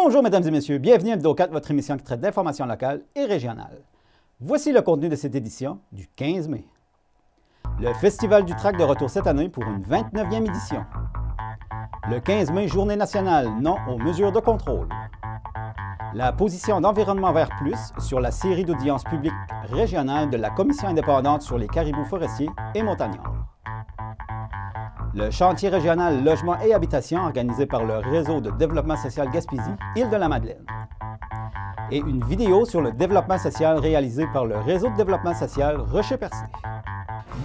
Bonjour mesdames et messieurs, bienvenue à Vidéo 4, votre émission qui traite d'informations locales et régionales. Voici le contenu de cette édition du 15 mai. Le Festival du Trac de retour cette année pour une 29e édition. Le 15 mai, journée nationale, non aux mesures de contrôle. La position d'Environnement Vert Plus sur la série d'audiences publiques régionales de la Commission indépendante sur les caribous forestiers et montagnards. Le chantier régional Logement et Habitation organisé par le Réseau de développement social Gaspésie, Île-de-la-Madeleine. Et une vidéo sur le développement social réalisée par le Réseau de développement social Rocher-Percé.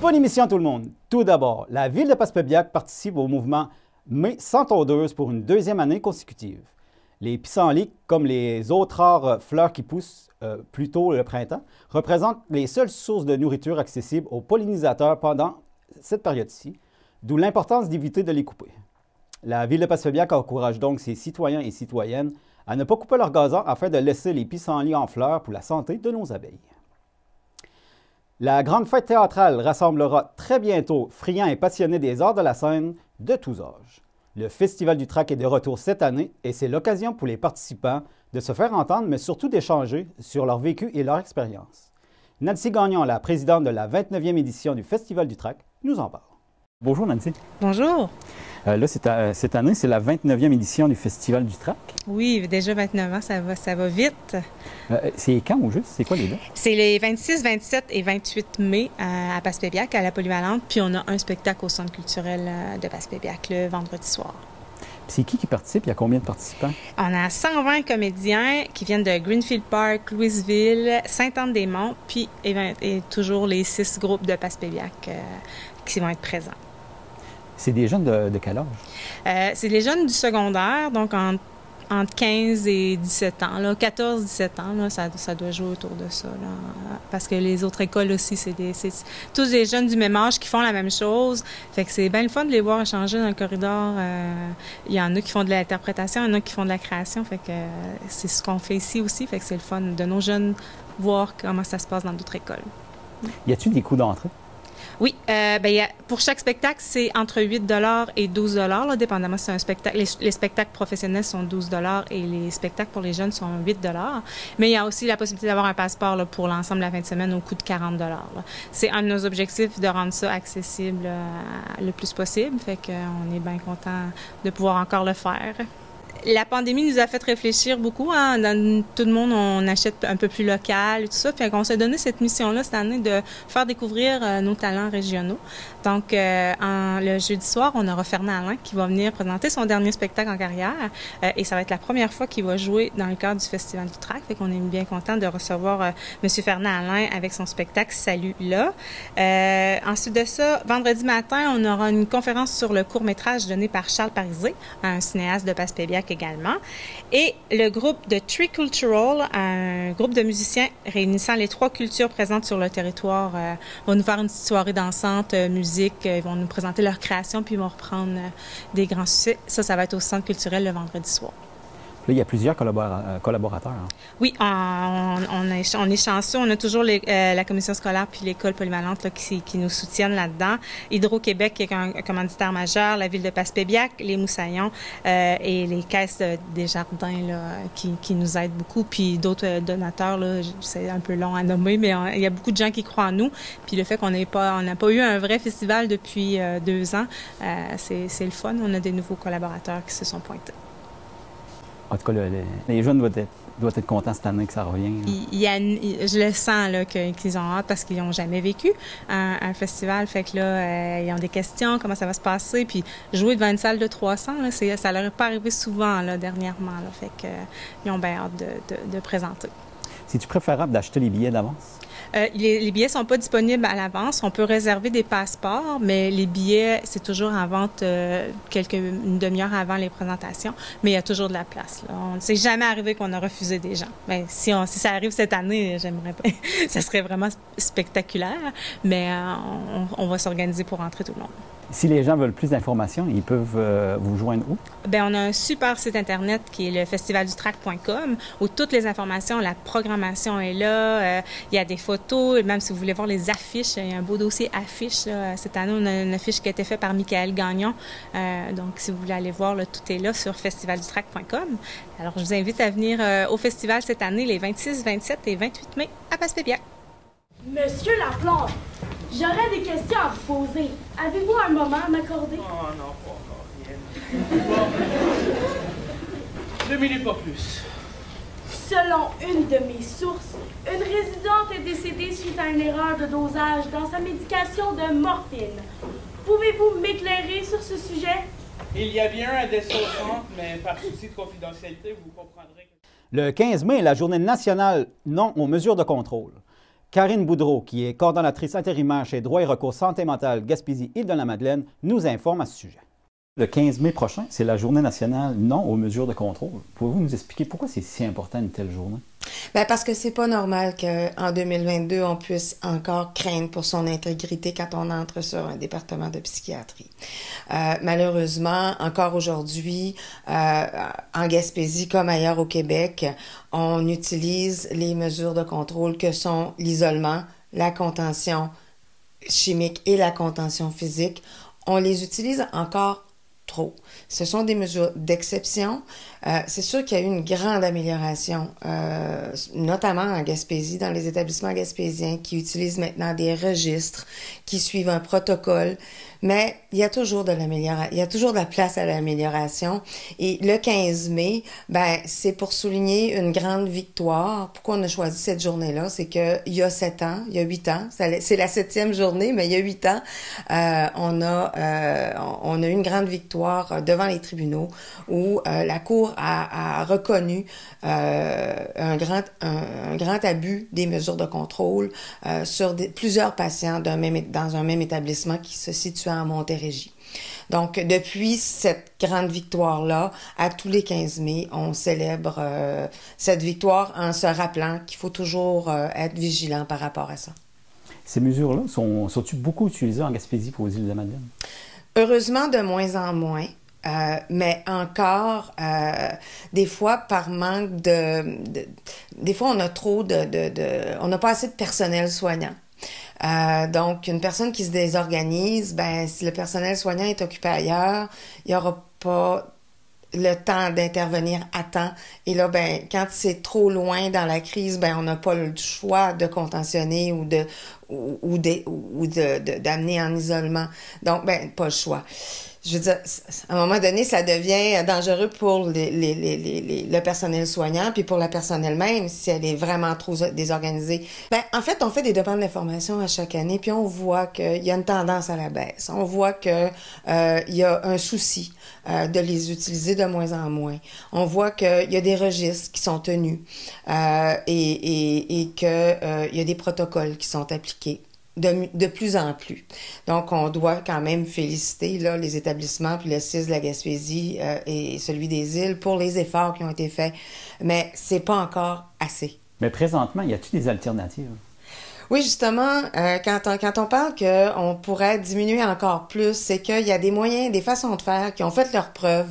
Bonne émission tout le monde! Tout d'abord, la ville de Passepébiac participe au mouvement Mai sans tondeuse pour une deuxième année consécutive. Les pissenlits, comme les autres rares fleurs qui poussent plus tôt le printemps, représentent les seules sources de nourriture accessibles aux pollinisateurs pendant cette période-ci, d'où l'importance d'éviter de les couper. La ville de Passepébiac encourage donc ses citoyens et citoyennes à ne pas couper leur gazon afin de laisser les pissenlits en fleurs pour la santé de nos abeilles. La grande fête théâtrale rassemblera très bientôt friands et passionnés des arts de la scène de tous âges. Le Festival du Trac est de retour cette année et c'est l'occasion pour les participants de se faire entendre, mais surtout d'échanger sur leur vécu et leur expérience. Nancy Gagnon, la présidente de la 29e édition du Festival du Trac, nous en parle. Bonjour Nancy. Bonjour. Là, cette année, c'est la 29e édition du Festival du Trac. Oui, déjà 29 ans, ça va vite. C'est quand au juste? C'est quoi les dates? C'est les 26, 27 et 28 mai à Passepébiac, à la Polyvalente. Puis on a un spectacle au Centre culturel de Passepébiac le vendredi soir. C'est qui participe? Il y a combien de participants? On a 120 comédiens qui viennent de Greenfield Park, Louisville, Sainte-Anne-des-Monts, puis et toujours les 6 groupes de Passepébiac qui vont être présents. C'est des jeunes de quel âge? C'est les jeunes du secondaire, donc entre 15 et 17 ans. 14-17 ans, là, ça doit jouer autour de ça. Là, parce que les autres écoles aussi, c'est tous des jeunes du même âge qui font la même chose. Fait que c'est bien le fun de les voir échanger dans le corridor. Il y en a qui font de l'interprétation, il y en a qui font de la création. Fait que c'est ce qu'on fait ici aussi. Fait que c'est le fun de nos jeunes voir comment ça se passe dans d'autres écoles. Y a-t-il des coûts d'entrée? Oui, pour chaque spectacle, c'est entre 8 $ et 12 $, là, dépendamment si c'est un spectacle. Les spectacles professionnels sont 12 $ et les spectacles pour les jeunes sont 8 $. Mais il y a aussi la possibilité d'avoir un passeport là, pour l'ensemble de la fin de semaine au coût de 40 $. C'est un de nos objectifs de rendre ça accessible le plus possible. Fait qu'on est bien content de pouvoir encore le faire. La pandémie nous a fait réfléchir beaucoup. Hein. Dans tout le monde, on achète un peu plus local et tout ça. Fait qu'on s'est donné cette mission-là cette année de faire découvrir nos talents régionaux. Donc, le jeudi soir, on aura Fernand Alain qui va venir présenter son dernier spectacle en carrière. Et ça va être la première fois qu'il va jouer dans le cadre du Festival du Trac. Fait qu'on est bien content de recevoir M. Fernand Alain avec son spectacle Salut là. Ensuite de ça, vendredi matin, on aura une conférence sur le court-métrage donné par Charles Parisé, un cinéaste de Passepébiac également. Et le groupe de Tricultural, un groupe de musiciens réunissant les 3 cultures présentes sur le territoire, va nous faire une petite soirée dansante, musique. Ils vont nous présenter leur création, puis ils vont reprendre des grands succès. Ça va être au Centre culturel le vendredi soir. Là, il y a plusieurs collaborateurs. Hein? Oui, on est chanceux. On a toujours la commission scolaire puis l'école polyvalente là, qui nous soutiennent là-dedans. Hydro-Québec, qui est un commanditaire majeur, la ville de Passepébiac, les Moussaillons et les caisses des jardins là, qui nous aident beaucoup. Puis d'autres donateurs, là, c'est un peu long à nommer, mais il y a beaucoup de gens qui croient en nous. Puis le fait qu'on n'a pas eu un vrai festival depuis 2 ans, c'est le fun. On a des nouveaux collaborateurs qui se sont pointés. En tout cas, les jeunes doivent être contents cette année que ça revient. Je le sens qu'ils ont hâte parce qu'ils n'ont jamais vécu un festival. Fait que là, ils ont des questions, comment ça va se passer. Puis jouer devant une salle de 300, là, ça leur est pas arrivé souvent là, dernièrement. Là, fait qu'ils ont bien hâte de présenter. C'est-tu préférable d'acheter les billets d'avance? Les billets ne sont pas disponibles à l'avance. On peut réserver des passeports, mais les billets, c'est toujours en vente une demi-heure avant les présentations. Mais il y a toujours de la place. Là. On ne s'est jamais arrivé qu'on a refusé des gens. Bien, si ça arrive cette année, j'aimerais pas. Ça serait vraiment spectaculaire, mais on va s'organiser pour rentrer tout le monde. Si les gens veulent plus d'informations, ils peuvent vous joindre où? Bien, on a un super site Internet qui est le festivaldutrac.com où toutes les informations, la programmation est là. Il y a des photos, et même si vous voulez voir les affiches, il y a un beau dossier affiches. Là. Cette année, on a une affiche qui a été faite par Michael Gagnon. Donc, si vous voulez aller voir, là, tout est là sur festivaldutrac.com. Alors, je vous invite à venir au festival cette année, les 26, 27 et 28 mai à Passepébiac. Monsieur Laplante, j'aurais des questions à vous poser. Avez-vous un moment à m'accorder? Oh non, pas encore rien. Bon. 2 minutes, pas plus. Selon une de mes sources, une résidente est décédée suite à une erreur de dosage dans sa médication de morphine. Pouvez-vous m'éclairer sur ce sujet? Il y a bien un décès au centre, mais par souci de confidentialité, vous comprendrez que... Le 15 mai est la journée nationale non aux mesures de contrôle. Karine Boudreau, qui est coordonnatrice intérimaire chez Droit et recours santé mentale Gaspésie-Île-de-la-Madeleine, nous informe à ce sujet. Le 15 mai prochain, c'est la journée nationale non aux mesures de contrôle. Pouvez-vous nous expliquer pourquoi c'est si important une telle journée? Bien, parce que c'est pas normal qu'en 2022, on puisse encore craindre pour son intégrité quand on entre sur un département de psychiatrie. Malheureusement, encore aujourd'hui, en Gaspésie comme ailleurs au Québec, on utilise les mesures de contrôle que sont l'isolement, la contention chimique et la contention physique. On les utilise encore trop. Ce sont des mesures d'exception. C'est sûr qu'il y a eu une grande amélioration, notamment en Gaspésie, dans les établissements gaspésiens qui utilisent maintenant des registres, qui suivent un protocole, mais il y a toujours de l'amélioration, il y a toujours de la place à l'amélioration. Et le 15 mai, ben, c'est pour souligner une grande victoire. Pourquoi on a choisi cette journée-là? C'est que il y a 7 ans, il y a 8 ans, c'est la 7e journée, mais il y a 8 ans, on a eu une grande victoire devant les tribunaux où la Cour a reconnu un grand abus des mesures de contrôle sur plusieurs patients dans un même établissement qui se situe à Montérégie. Donc, depuis cette grande victoire-là, à tous les 15 mai, on célèbre cette victoire en se rappelant qu'il faut toujours être vigilant par rapport à ça. Ces mesures-là sont-ils beaucoup utilisées en Gaspésie pour les îles de la Madeleine? Heureusement, de moins en moins. Mais encore, des fois, par manque des fois, on a trop on n'a pas assez de personnel soignant. Donc, une personne qui se désorganise, ben, si le personnel soignant est occupé ailleurs, il n'y aura pas le temps d'intervenir à temps. Et là, ben, quand c'est trop loin dans la crise, ben, on n'a pas le choix de contentionner ou d'amener en isolement. Donc, ben, pas le choix. Je veux dire, à un moment donné, ça devient dangereux pour le personnel soignant, puis pour la personnel même, si elle est vraiment trop désorganisée. Ben, en fait, on fait des demandes d'information à chaque année, puis on voit qu'il y a une tendance à la baisse. On voit que il y a un souci de les utiliser de moins en moins. On voit qu'il y a des registres qui sont tenus et que il y a des protocoles qui sont appliqués. De plus en plus. Donc, on doit quand même féliciter là, les établissements, puis le CIS de la Gaspésie et celui des îles pour les efforts qui ont été faits. Mais c'est pas encore assez. Mais présentement, y a-t-il des alternatives? Oui, justement, quand on parle qu'on pourrait diminuer encore plus, c'est qu'il y a des moyens, des façons de faire qui ont fait leurs preuves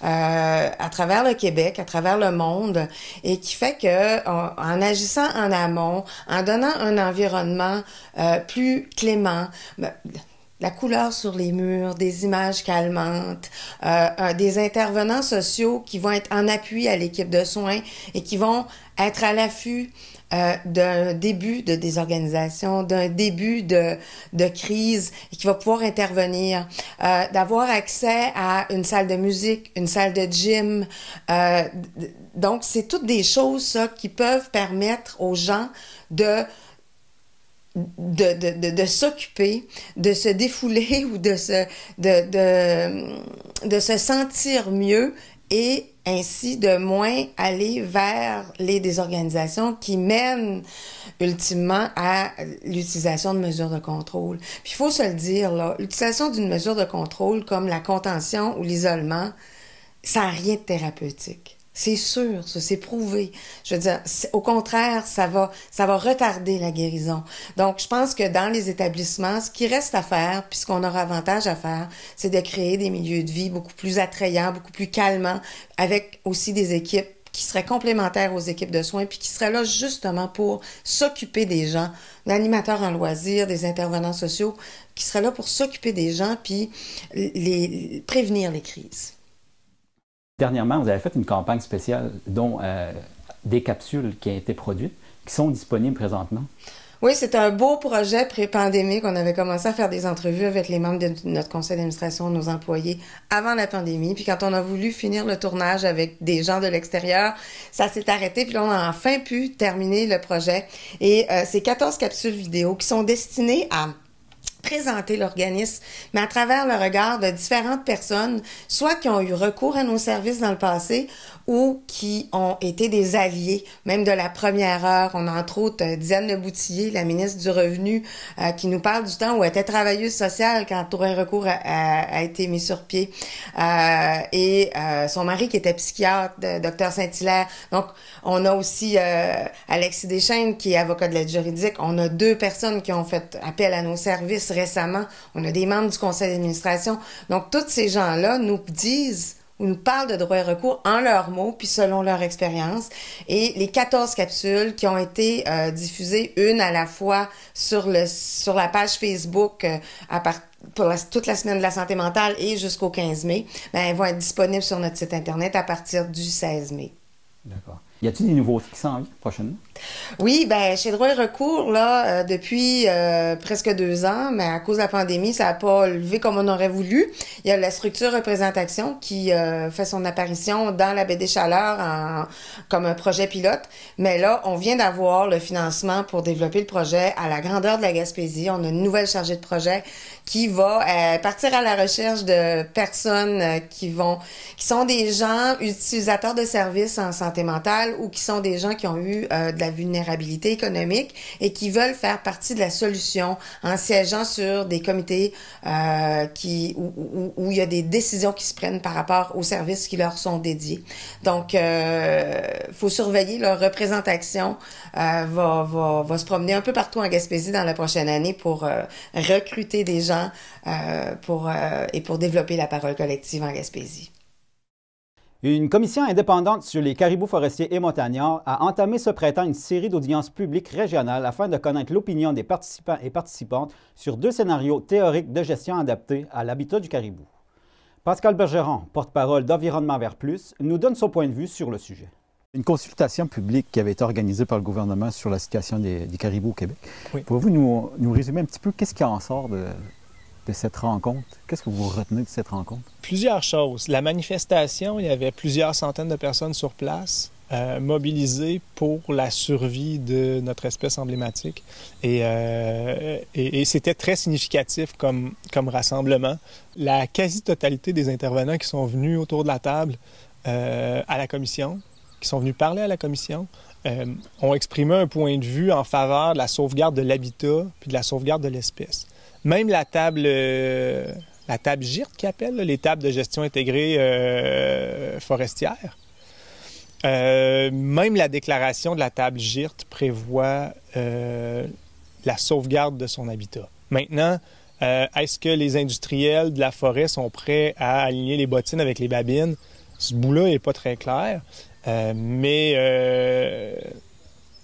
à travers le Québec, à travers le monde, et qui fait que en agissant en amont, en donnant un environnement plus clément, la couleur sur les murs, des images calmantes, des intervenants sociaux qui vont être en appui à l'équipe de soins et qui vont être à l'affût d'un début de désorganisation, d'un début de crise et qui va pouvoir intervenir, d'avoir accès à une salle de musique, une salle de gym. Donc, c'est toutes des choses, ça, qui peuvent permettre aux gens de s'occuper, de se défouler ou de se sentir mieux et ainsi de moins aller vers les désorganisations qui mènent ultimement à l'utilisation de mesures de contrôle. Puis il faut se le dire, là, l'utilisation d'une mesure de contrôle comme la contention ou l'isolement, ça n'a rien de thérapeutique. C'est sûr, ça, c'est prouvé. Je veux dire, au contraire, ça va retarder la guérison. Donc, je pense que dans les établissements, ce qui reste à faire, puis ce qu'on aura avantage à faire, c'est de créer des milieux de vie beaucoup plus attrayants, beaucoup plus calmants, avec aussi des équipes qui seraient complémentaires aux équipes de soins, puis qui seraient là justement pour s'occuper des gens, d'animateurs en loisirs, des intervenants sociaux, qui seraient là pour s'occuper des gens, puis prévenir les crises. Dernièrement, vous avez fait une campagne spéciale dont des capsules qui ont été produites, qui sont disponibles présentement. Oui, c'est un beau projet pré-pandémique. On avait commencé à faire des entrevues avec les membres de notre conseil d'administration, nos employés, avant la pandémie. Puis quand on a voulu finir le tournage avec des gens de l'extérieur, ça s'est arrêté. Puis là, on a enfin pu terminer le projet. Et c'est 14 capsules vidéo qui sont destinées à présenter l'organisme, mais à travers le regard de différentes personnes, soit qui ont eu recours à nos services dans le passé ou qui ont été des alliés, même de la première heure. On a entre autres Diane Boutillier, la ministre du Revenu, qui nous parle du temps où elle était travailleuse sociale quand Droit et recours a été mis sur pied. Et son mari qui était psychiatre, Dr Saint-Hilaire. Donc, on a aussi Alexis Deschênes qui est avocat de l'aide juridique. On a 2 personnes qui ont fait appel à nos services récemment. On a des membres du conseil d'administration. Donc, tous ces gens-là nous disent ou nous parlent de droit et recours en leurs mots, puis selon leur expérience. Et les 14 capsules qui ont été diffusées, une à la fois sur la page Facebook pour toute la semaine de la santé mentale et jusqu'au 15 mai, ben, elles vont être disponibles sur notre site Internet à partir du 16 mai. D'accord. Y a-t-il des nouveautés qui s'en viennent prochainement? Oui, ben chez Droit et recours, là, depuis presque 2 ans, mais à cause de la pandémie, ça n'a pas levé comme on aurait voulu. Il y a la structure représentation qui fait son apparition dans la baie des Chaleurs comme un projet pilote. Mais là, on vient d'avoir le financement pour développer le projet à la grandeur de la Gaspésie. On a une nouvelle chargée de projet qui va partir à la recherche de personnes qui sont des gens utilisateurs de services en santé mentale ou qui sont des gens qui ont eu de la vulnérabilité économique et qui veulent faire partie de la solution en siégeant sur des comités où il y a des décisions qui se prennent par rapport aux services qui leur sont dédiés. Donc, faut surveiller leur représentation va se promener un peu partout en Gaspésie dans la prochaine année pour recruter des gens pour développer la parole collective en Gaspésie. Une commission indépendante sur les caribous forestiers et montagnards a entamé ce printemps une série d'audiences publiques régionales afin de connaître l'opinion des participants et participantes sur 2 scénarios théoriques de gestion adaptés à l'habitat du caribou. Pascal Bergeron, porte-parole d'Environnement Vert Plus, nous donne son point de vue sur le sujet. Une consultation publique qui avait été organisée par le gouvernement sur la situation des caribous au Québec. Oui. Pouvez-vous nous résumer un petit peu qu'est-ce qui en sort de cette rencontre? Qu'est-ce que vous retenez de cette rencontre? Plusieurs choses. La manifestation, il y avait plusieurs centaines de personnes sur place mobilisées pour la survie de notre espèce emblématique. Et c'était très significatif comme rassemblement. La quasi-totalité des intervenants qui sont venus autour de la table à la commission, qui sont venus parler à la commission, ont exprimé un point de vue en faveur de la sauvegarde de l'habitat puis de la sauvegarde de l'espèce. Même la table GIRT qu'ils appellent, les tables de gestion intégrée forestière, même la déclaration de la table GIRT prévoit la sauvegarde de son habitat. Maintenant, est-ce que les industriels de la forêt sont prêts à aligner les bottines avec les babines? Ce bout-là n'est pas très clair, mais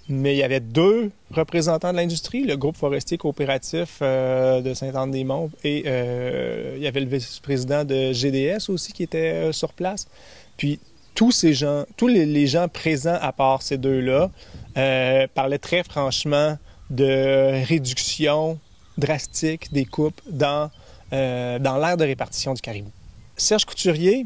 il y avait 2 représentants de l'industrie, le groupe forestier coopératif de Sainte-Anne-des-Monts et il y avait le vice-président de GDS aussi qui était sur place. Puis tous les gens présents à part ces 2-là parlaient très franchement de réduction drastique des coupes dans l'aire de répartition du caribou. Serge Couturier,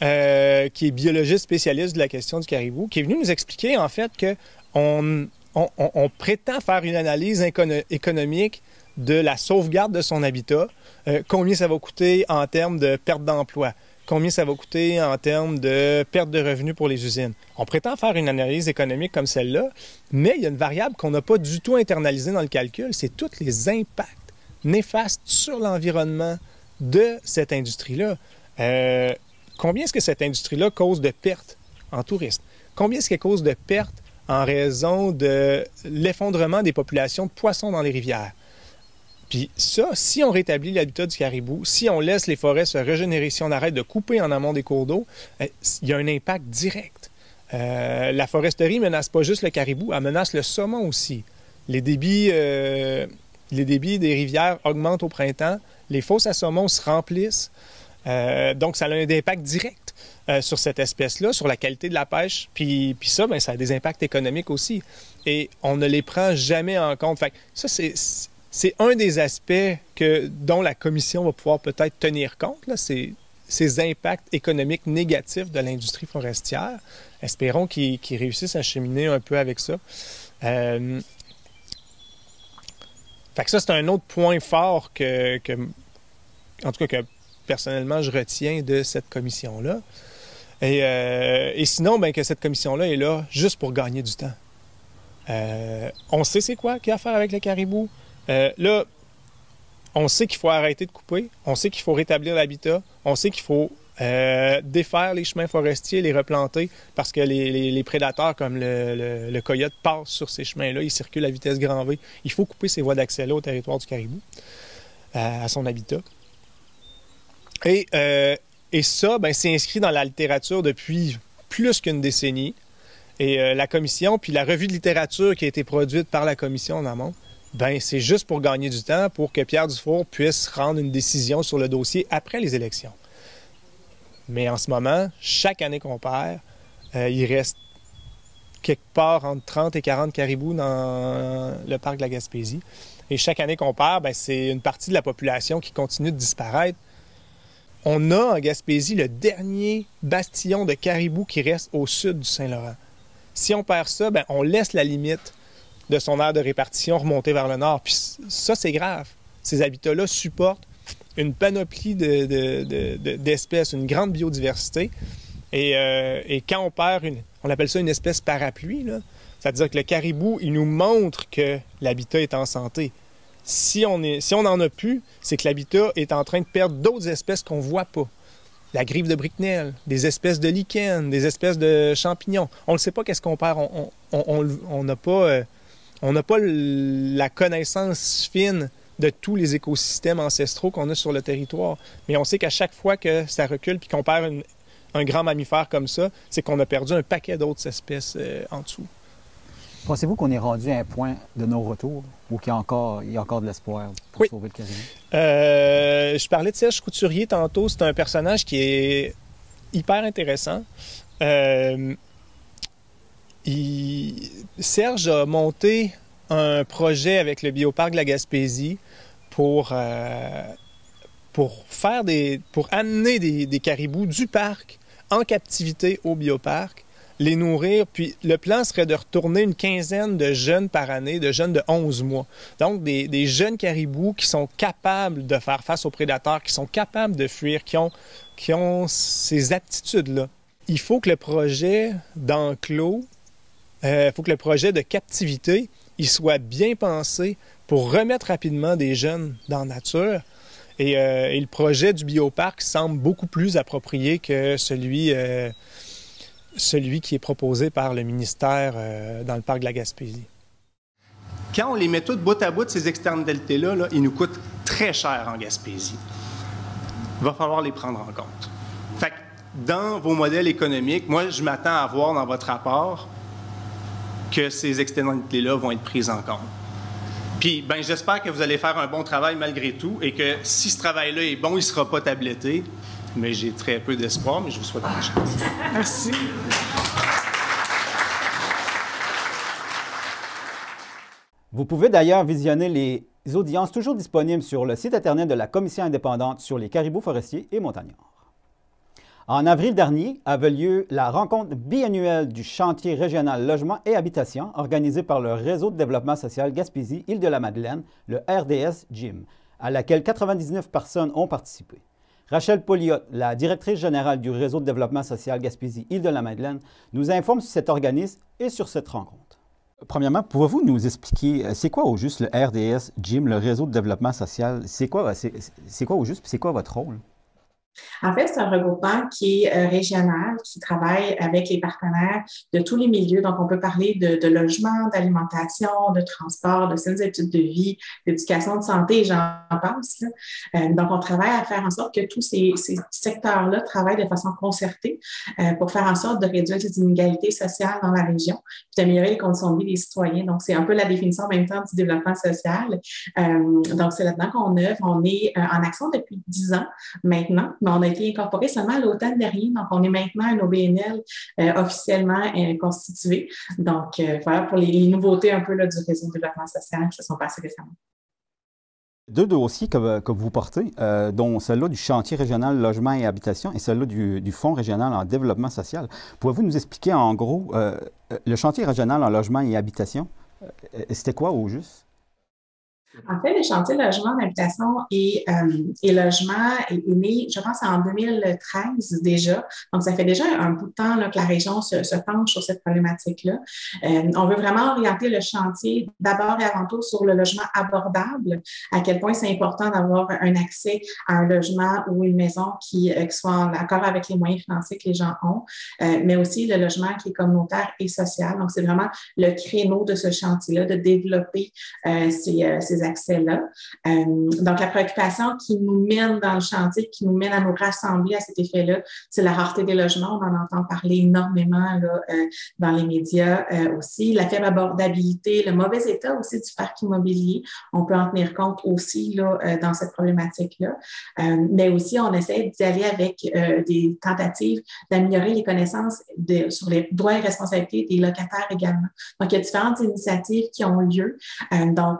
qui est biologiste spécialiste de la question du caribou, qui est venu nous expliquer en fait que on prétend faire une analyse économique de la sauvegarde de son habitat, combien ça va coûter en termes de perte d'emploi, combien ça va coûter en termes de perte de revenus pour les usines. On prétend faire une analyse économique comme celle-là, mais il y a une variable qu'on n'a pas du tout internalisée dans le calcul, c'est tous les impacts néfastes sur l'environnement de cette industrie-là. Combien est-ce que cette industrie-là cause de pertes en tourisme? Combien est-ce qu'elle cause de pertes en raison de l'effondrement des populations de poissons dans les rivières? Puis ça, si on rétablit l'habitat du caribou, si on laisse les forêts se régénérer, si on arrête de couper en amont des cours d'eau, il y a un impact direct. La foresterie ne menace pas juste le caribou, elle menace le saumon aussi. Les débits des rivières augmentent au printemps, les fosses à saumon se remplissent, donc ça a un impact direct sur cette espèce-là, sur la qualité de la pêche, puis ça, bien, ça a des impacts économiques aussi. Et on ne les prend jamais en compte. Fait que ça, c'est un des aspects dont la Commission va pouvoir peut-être tenir compte, là, ces impacts économiques négatifs de l'industrie forestière. Espérons qu'ils réussissent à cheminer un peu avec ça. Fait que ça, c'est un autre point fort en tout cas, que personnellement, je retiens de cette commission-là. Et sinon, bien, que cette commission-là est là juste pour gagner du temps. On sait c'est quoi qu'il y a à faire avec le caribou. Là, on sait qu'il faut arrêter de couper, on sait qu'il faut rétablir l'habitat, on sait qu'il faut défaire les chemins forestiers, les replanter, parce que les prédateurs comme le coyote passent sur ces chemins-là, ils circulent à vitesse grand V. Il faut couper ces voies d'accès-là au territoire du caribou, à son habitat. Et ça, ben, c'est inscrit dans la littérature depuis plus qu'une décennie. Et la commission, puis la revue de littérature qui a été produite par la commission en amont, ben, c'est juste pour gagner du temps, pour que Pierre Dufour puisse rendre une décision sur le dossier après les élections. Mais en ce moment, chaque année qu'on perd, il reste quelque part entre 30 et 40 caribous dans le parc de la Gaspésie. Et chaque année qu'on perd, ben, c'est une partie de la population qui continue de disparaître. On a en Gaspésie le dernier bastillon de caribous qui reste au sud du Saint-Laurent. Si on perd ça, ben, on laisse la limite de son aire de répartition remonter vers le nord. Puis ça, c'est grave. Ces habitats-là supportent une panoplie d'espèces, une grande biodiversité. Et quand on perd on appelle ça une espèce parapluie, c'est-à-dire que le caribou, il nous montre que l'habitat est en santé. Si on n'en a plus, c'est que l'habitat est en train de perdre d'autres espèces qu'on ne voit pas. La grive de Bricknell, des espèces de lichens, des espèces de champignons. On ne sait pas qu'est-ce qu'on perd. On n'a pas la connaissance fine de tous les écosystèmes ancestraux qu'on a sur le territoire. Mais on sait qu'à chaque fois que ça recule puis qu'on perd un grand mammifère comme ça, c'est qu'on a perdu un paquet d'autres espèces en dessous. Pensez-vous qu'on est rendu à un point de non-retour ou qu'il y a encore de l'espoir pour sauver le caribou? Je parlais de Serge Couturier tantôt. C'est un personnage qui est hyper intéressant. Serge a monté un projet avec le Bioparc de la Gaspésie pour amener des caribous du parc en captivité au Bioparc, les nourrir, puis le plan serait de retourner une quinzaine de jeunes par année, de jeunes de 11 mois. Donc, des jeunes caribous qui sont capables de faire face aux prédateurs, qui sont capables de fuir, qui ont ces aptitudes-là. Il faut que le projet d'enclos, il faut que le projet de captivité, il soit bien pensé pour remettre rapidement des jeunes dans la nature. Et le projet du bioparc semble beaucoup plus approprié que celui qui est proposé par le ministère dans le parc de la Gaspésie. Quand on les met toutes bout à bout, ces externalités-là, ils nous coûtent très cher en Gaspésie. Il va falloir les prendre en compte. Fait que dans vos modèles économiques, moi, je m'attends à voir dans votre rapport que ces externalités-là vont être prises en compte. Puis, ben, j'espère que vous allez faire un bon travail malgré tout et que si ce travail-là est bon, il ne sera pas tabletté. Mais j'ai très peu d'espoir, mais je vous souhaite bonne chance. Merci. Vous pouvez d'ailleurs visionner les audiences toujours disponibles sur le site Internet de la Commission indépendante sur les caribous forestiers et montagnards. En avril dernier avait lieu la rencontre biannuelle du chantier régional logement et habitation organisée par le Réseau de développement social Gaspésie-Île-de-la-Madeleine, le RDS-GYM, à laquelle 99 personnes ont participé. Rachel Poliot, la directrice générale du Réseau de développement social Gaspésie-Île-de-la-Madeleine, nous informe sur cet organisme et sur cette rencontre. Premièrement, pouvez-vous nous expliquer, c'est quoi au juste le RDS-GYM, le Réseau de développement social? C'est quoi au juste, puis c'est quoi votre rôle? En fait, c'est un regroupement qui est régional, qui travaille avec les partenaires de tous les milieux. Donc, on peut parler de logement, d'alimentation, de transport, de saines études de vie, d'éducation de santé, et j'en passe. Donc, on travaille à faire en sorte que tous ces secteurs-là travaillent de façon concertée pour faire en sorte de réduire les inégalités sociales dans la région, puis d'améliorer les conditions de vie des citoyens. Donc, c'est un peu la définition en même temps du développement social. Donc, c'est là-dedans qu'on œuvre. On est en action depuis 10 ans maintenant, mais on a été incorporé seulement à l'automne dernier. Donc, on est maintenant un OBNL officiellement constitué. Donc, voilà pour les nouveautés un peu là, du réseau de développement social qui se sont passées récemment. Deux dossiers que vous portez, dont celui-là du chantier régional logement et habitation et celui-là du Fonds régional en développement social. Pouvez-vous nous expliquer en gros le chantier régional en logement et habitation, c'était quoi au juste? En fait, le chantier logement, habitation et logement est né, je pense, en 2013 déjà. Donc, ça fait déjà un bout de temps là, que la région se penche sur cette problématique-là. On veut vraiment orienter le chantier d'abord et avant tout sur le logement abordable, à quel point c'est important d'avoir un accès à un logement ou une maison qui soit en accord avec les moyens financiers que les gens ont, mais aussi le logement qui est communautaire et social. Donc, c'est vraiment le créneau de ce chantier-là, de développer ces accès-là. Donc, la préoccupation qui nous mène dans le chantier, qui nous mène à nous rassembler à cet effet-là, c'est la rareté des logements. On en entend parler énormément là, dans les médias aussi. La faible abordabilité, le mauvais état aussi du parc immobilier, on peut en tenir compte aussi là, dans cette problématique-là. Mais aussi, on essaie d'y aller avec des tentatives d'améliorer les connaissances sur les droits et responsabilités des locataires également. Donc, il y a différentes initiatives qui ont lieu. Donc,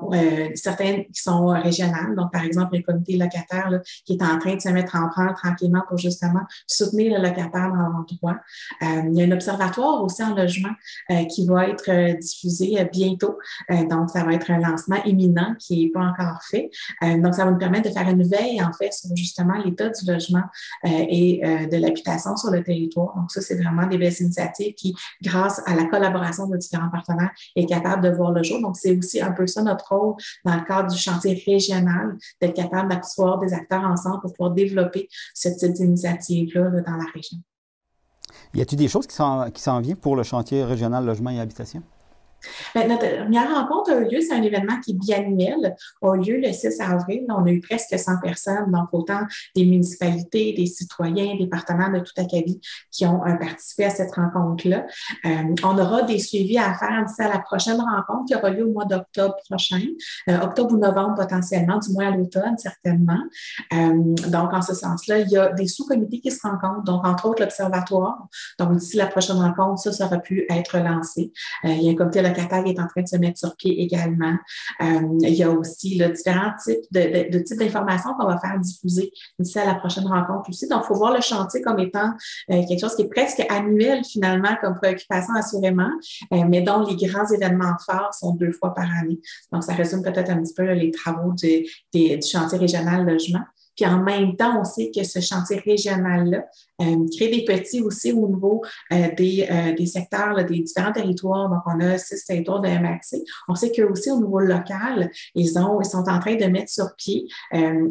certaines qui sont régionales. Donc, par exemple, le comité locataire là, qui est en train de se mettre en branle tranquillement pour justement soutenir le locataire dans l'endroit. Il y a un observatoire aussi en logement qui va être diffusé bientôt. Donc, ça va être un lancement imminent qui n'est pas encore fait. Donc, ça va nous permettre de faire une veille, en fait, sur justement l'état du logement et de l'habitation sur le territoire. Donc, ça, c'est vraiment des belles initiatives qui, grâce à la collaboration de différents partenaires, est capable de voir le jour. Donc, c'est aussi un peu ça notre rôle dans le cadre du chantier régional, d'être capable d'asseoir des acteurs ensemble pour pouvoir développer ce type d'initiative-là là, dans la région. Y a-t-il des choses qui s'en viennent pour le chantier régional logement et habitation? Bien, notre dernière rencontre a eu lieu, c'est un événement qui est biannuel, a eu lieu le 6 avril. On a eu presque 100 personnes, donc autant des municipalités, des citoyens, des partenaires de tout acabit qui ont participé à cette rencontre-là. On aura des suivis à faire d'ici à la prochaine rencontre qui aura lieu au mois d'octobre prochain, octobre ou novembre potentiellement, du moins à l'automne certainement. Donc, en ce sens-là, il y a des sous-comités qui se rencontrent, donc entre autres l'Observatoire. Donc, d'ici la prochaine rencontre, ça aura pu être lancé. Il y a un comité locataire qui est en train de se mettre sur pied également. Il y a aussi là, différents types de types d'informations qu'on va faire diffuser d'ici à la prochaine rencontre aussi. Donc, il faut voir le chantier comme étant quelque chose qui est presque annuel finalement comme préoccupation assurément, mais dont les grands événements forts sont 2 fois par année. Donc, ça résume peut-être un petit peu là, les travaux du chantier régional logement. Puis en même temps, on sait que ce chantier régional-là crée des petits aussi au niveau des secteurs, là, des différents territoires. Donc, on a 6 territoires de MRC. On sait qu'eux aussi, au niveau local, ils sont en train de mettre sur pied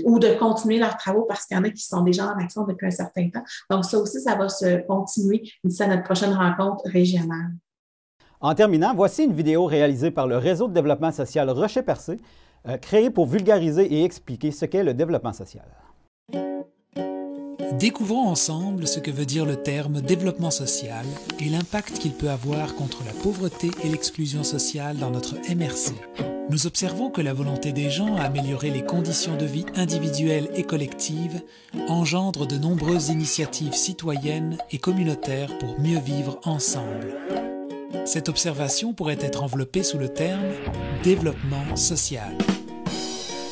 ou de continuer leurs travaux parce qu'il y en a qui sont déjà en action depuis un certain temps. Donc, ça aussi, ça va se continuer d'ici à notre prochaine rencontre régionale. En terminant, voici une vidéo réalisée par le Réseau de développement social Rocher-Percé, créé pour vulgariser et expliquer ce qu'est le développement social. Découvrons ensemble ce que veut dire le terme développement social et l'impact qu'il peut avoir contre la pauvreté et l'exclusion sociale dans notre MRC. Nous observons que la volonté des gens à améliorer les conditions de vie individuelles et collectives engendre de nombreuses initiatives citoyennes et communautaires pour mieux vivre ensemble. Cette observation pourrait être enveloppée sous le terme « développement social ».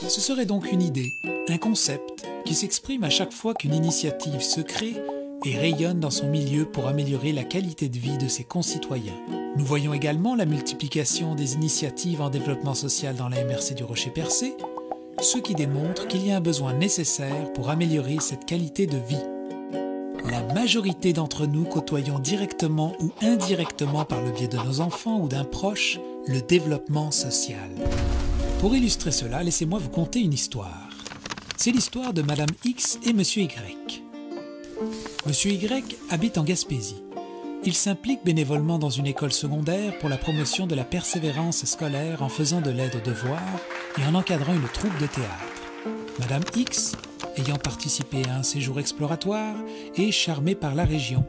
Ce serait donc une idée, un concept, qui s'exprime à chaque fois qu'une initiative se crée et rayonne dans son milieu pour améliorer la qualité de vie de ses concitoyens. Nous voyons également la multiplication des initiatives en développement social dans la MRC du Rocher-Percé, ce qui démontre qu'il y a un besoin nécessaire pour améliorer cette qualité de vie. La majorité d'entre nous côtoyons directement ou indirectement par le biais de nos enfants ou d'un proche le développement social. Pour illustrer cela, laissez-moi vous conter une histoire. C'est l'histoire de Madame X et Monsieur Y. Monsieur Y habite en Gaspésie. Il s'implique bénévolement dans une école secondaire pour la promotion de la persévérance scolaire en faisant de l'aide aux devoirs et en encadrant une troupe de théâtre. Madame X, ayant participé à un séjour exploratoire, est charmée par la région.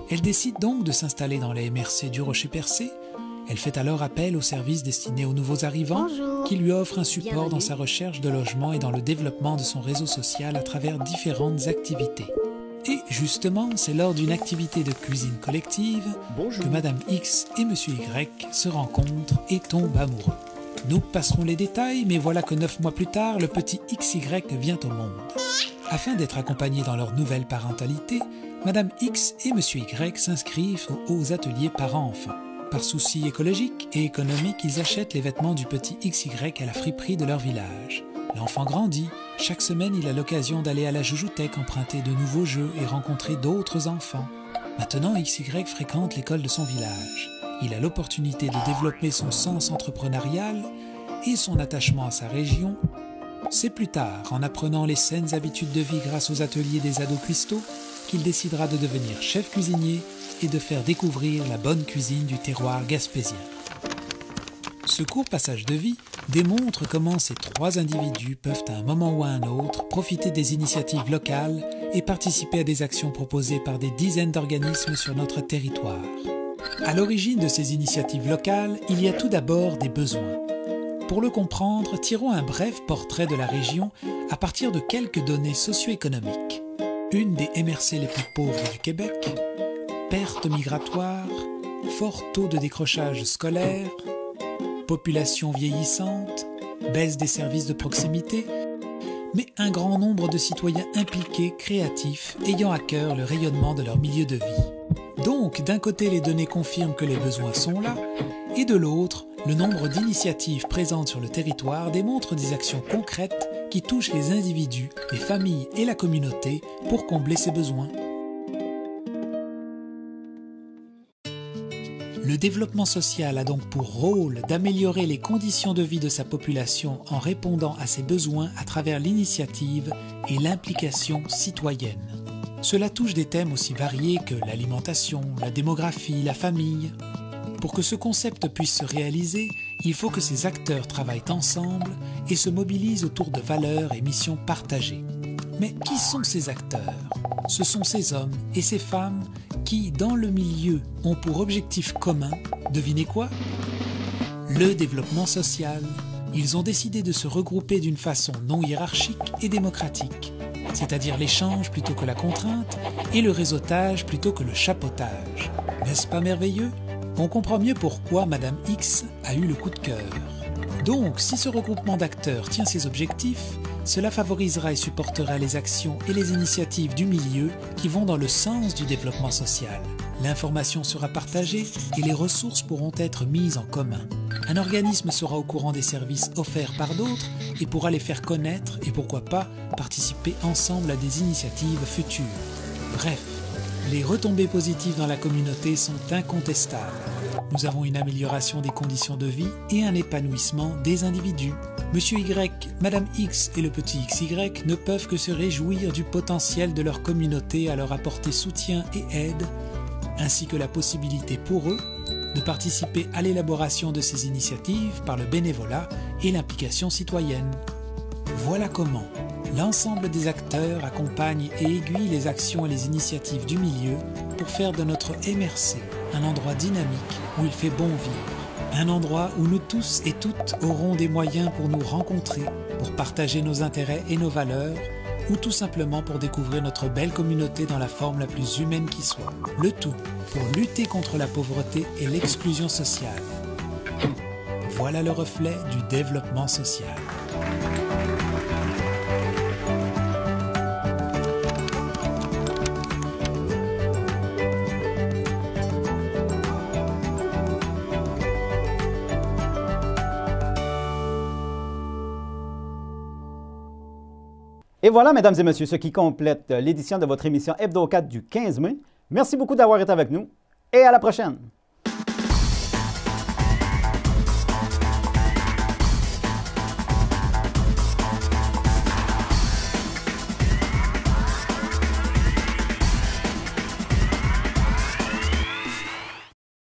Elle décide donc de s'installer dans la MRC du Rocher-Percé. Elle fait alors appel aux services destinés aux nouveaux arrivants qui lui offrent un support dans sa recherche de logement et dans le développement de son réseau social à travers différentes activités. Et justement, c'est lors d'une activité de cuisine collective que Madame X et Monsieur Y se rencontrent et tombent amoureux. Nous passerons les détails, mais voilà que 9 mois plus tard, le petit XY vient au monde. Afin d'être accompagnés dans leur nouvelle parentalité, Madame X et Monsieur Y s'inscrivent aux ateliers parents-enfants. Par souci écologique et économique, ils achètent les vêtements du petit XY à la friperie de leur village. L'enfant grandit. Chaque semaine, il a l'occasion d'aller à la joujouthèque emprunter de nouveaux jeux et rencontrer d'autres enfants. Maintenant, XY fréquente l'école de son village. Il a l'opportunité de développer son sens entrepreneurial et son attachement à sa région. C'est plus tard, en apprenant les saines habitudes de vie grâce aux ateliers des ados cuistots, qu'il décidera de devenir chef cuisinier et de faire découvrir la bonne cuisine du terroir gaspésien. Ce court passage de vie démontre comment ces 3 individus peuvent à un moment ou à un autre profiter des initiatives locales et participer à des actions proposées par des dizaines d'organismes sur notre territoire. À l'origine de ces initiatives locales, il y a tout d'abord des besoins. Pour le comprendre, tirons un bref portrait de la région à partir de quelques données socio-économiques. Une des MRC les plus pauvres du Québec, perte migratoire, fort taux de décrochage scolaire, population vieillissante, baisse des services de proximité, mais un grand nombre de citoyens impliqués, créatifs, ayant à cœur le rayonnement de leur milieu de vie. Donc, d'un côté, les données confirment que les besoins sont là, et de l'autre, le nombre d'initiatives présentes sur le territoire démontre des actions concrètes qui touchent les individus, les familles et la communauté pour combler ces besoins. Le développement social a donc pour rôle d'améliorer les conditions de vie de sa population en répondant à ses besoins à travers l'initiative et l'implication citoyenne. Cela touche des thèmes aussi variés que l'alimentation, la démographie, la famille. Pour que ce concept puisse se réaliser, il faut que ces acteurs travaillent ensemble et se mobilisent autour de valeurs et missions partagées. Mais qui sont ces acteurs? Ce sont ces hommes et ces femmes qui, dans le milieu, ont pour objectif commun, devinez quoi? Le développement social. Ils ont décidé de se regrouper d'une façon non hiérarchique et démocratique, c'est-à-dire l'échange plutôt que la contrainte et le réseautage plutôt que le chapeautage. N'est-ce pas merveilleux? On comprend mieux pourquoi Madame X a eu le coup de cœur. Donc, si ce regroupement d'acteurs tient ses objectifs, cela favorisera et supportera les actions et les initiatives du milieu qui vont dans le sens du développement social. L'information sera partagée et les ressources pourront être mises en commun. Un organisme sera au courant des services offerts par d'autres et pourra les faire connaître et pourquoi pas participer ensemble à des initiatives futures. Bref, les retombées positives dans la communauté sont incontestables. Nous avons une amélioration des conditions de vie et un épanouissement des individus. Monsieur Y, Madame X et le petit XY ne peuvent que se réjouir du potentiel de leur communauté à leur apporter soutien et aide, ainsi que la possibilité pour eux de participer à l'élaboration de ces initiatives par le bénévolat et l'implication citoyenne. Voilà comment l'ensemble des acteurs accompagne et aiguille les actions et les initiatives du milieu pour faire de notre MRC un endroit dynamique où il fait bon vivre. Un endroit où nous tous et toutes aurons des moyens pour nous rencontrer, pour partager nos intérêts et nos valeurs, ou tout simplement pour découvrir notre belle communauté dans la forme la plus humaine qui soit. Le tout pour lutter contre la pauvreté et l'exclusion sociale. Voilà le reflet du développement social. Et voilà, mesdames et messieurs, ce qui complète l'édition de votre émission Hebdo 4 du 15 mai. Merci beaucoup d'avoir été avec nous et à la prochaine!